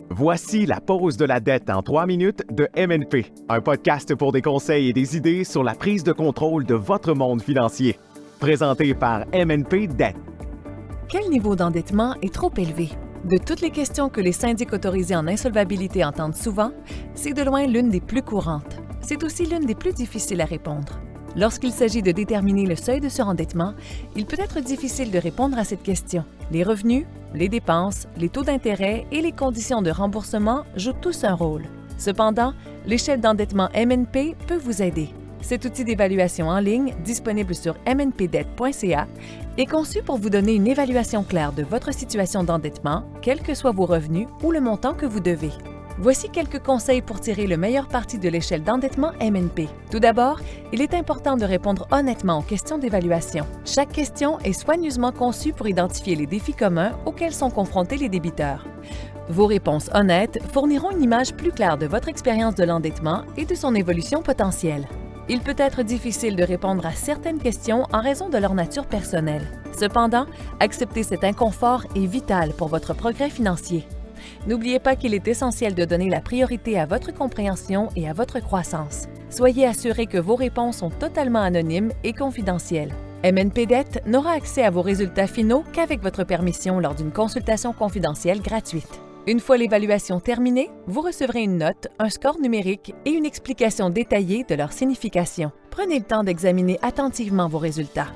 Voici la pause de la dette en 3 minutes de MNP, un podcast pour des conseils et des idées sur la prise de contrôle de votre monde financier. Présenté par MNP Dette. Quel niveau d'endettement est trop élevé? De toutes les questions que les syndics autorisés en insolvabilité entendent souvent, c'est de loin l'une des plus courantes. C'est aussi l'une des plus difficiles à répondre. Lorsqu'il s'agit de déterminer le seuil de surendettement, il peut être difficile de répondre à cette question. Les revenus, les dépenses, les taux d'intérêt et les conditions de remboursement jouent tous un rôle. Cependant, l'échelle d'endettement MNP peut vous aider. Cet outil d'évaluation en ligne, disponible sur mnpdebt.ca, est conçu pour vous donner une évaluation claire de votre situation d'endettement, quels que soient vos revenus ou le montant que vous devez. Voici quelques conseils pour tirer le meilleur parti de l'échelle d'endettement MNP. Tout d'abord, il est important de répondre honnêtement aux questions d'évaluation. Chaque question est soigneusement conçue pour identifier les défis communs auxquels sont confrontés les débiteurs. Vos réponses honnêtes fourniront une image plus claire de votre expérience de l'endettement et de son évolution potentielle. Il peut être difficile de répondre à certaines questions en raison de leur nature personnelle. Cependant, accepter cet inconfort est vital pour votre progrès financier. N'oubliez pas qu'il est essentiel de donner la priorité à votre compréhension et à votre croissance. Soyez assurés que vos réponses sont totalement anonymes et confidentielles. MNP Dette n'aura accès à vos résultats finaux qu'avec votre permission lors d'une consultation confidentielle gratuite. Une fois l'évaluation terminée, vous recevrez une note, un score numérique et une explication détaillée de leur signification. Prenez le temps d'examiner attentivement vos résultats.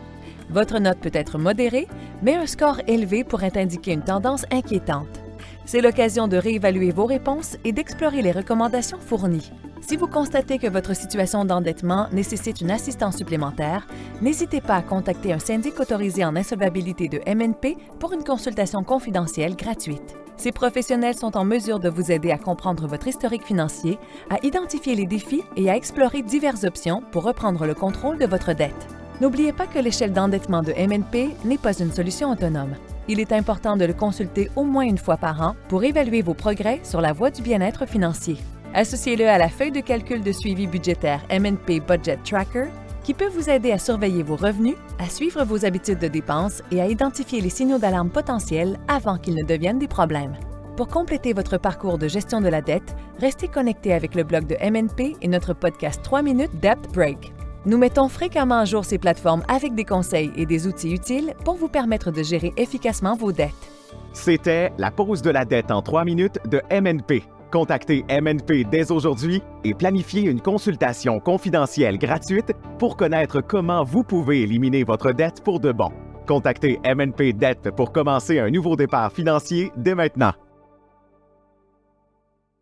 Votre note peut être modérée, mais un score élevé pourrait indiquer une tendance inquiétante. C'est l'occasion de réévaluer vos réponses et d'explorer les recommandations fournies. Si vous constatez que votre situation d'endettement nécessite une assistance supplémentaire, n'hésitez pas à contacter un syndic autorisé en insolvabilité de MNP pour une consultation confidentielle gratuite. Ces professionnels sont en mesure de vous aider à comprendre votre historique financier, à identifier les défis et à explorer diverses options pour reprendre le contrôle de votre dette. N'oubliez pas que l'échelle d'endettement de MNP n'est pas une solution autonome. Il est important de le consulter au moins une fois par an pour évaluer vos progrès sur la voie du bien-être financier. Associez-le à la feuille de calcul de suivi budgétaire MNP Budget Tracker qui peut vous aider à surveiller vos revenus, à suivre vos habitudes de dépenses et à identifier les signaux d'alarme potentiels avant qu'ils ne deviennent des problèmes. Pour compléter votre parcours de gestion de la dette, restez connecté avec le blog de MNP et notre podcast 3 minutes Debt Break. Nous mettons fréquemment à jour ces plateformes avec des conseils et des outils utiles pour vous permettre de gérer efficacement vos dettes. C'était la pause de la dette en 3 minutes de MNP. Contactez MNP dès aujourd'hui et planifiez une consultation confidentielle gratuite pour connaître comment vous pouvez éliminer votre dette pour de bon. Contactez MNP Dette pour commencer un nouveau départ financier dès maintenant.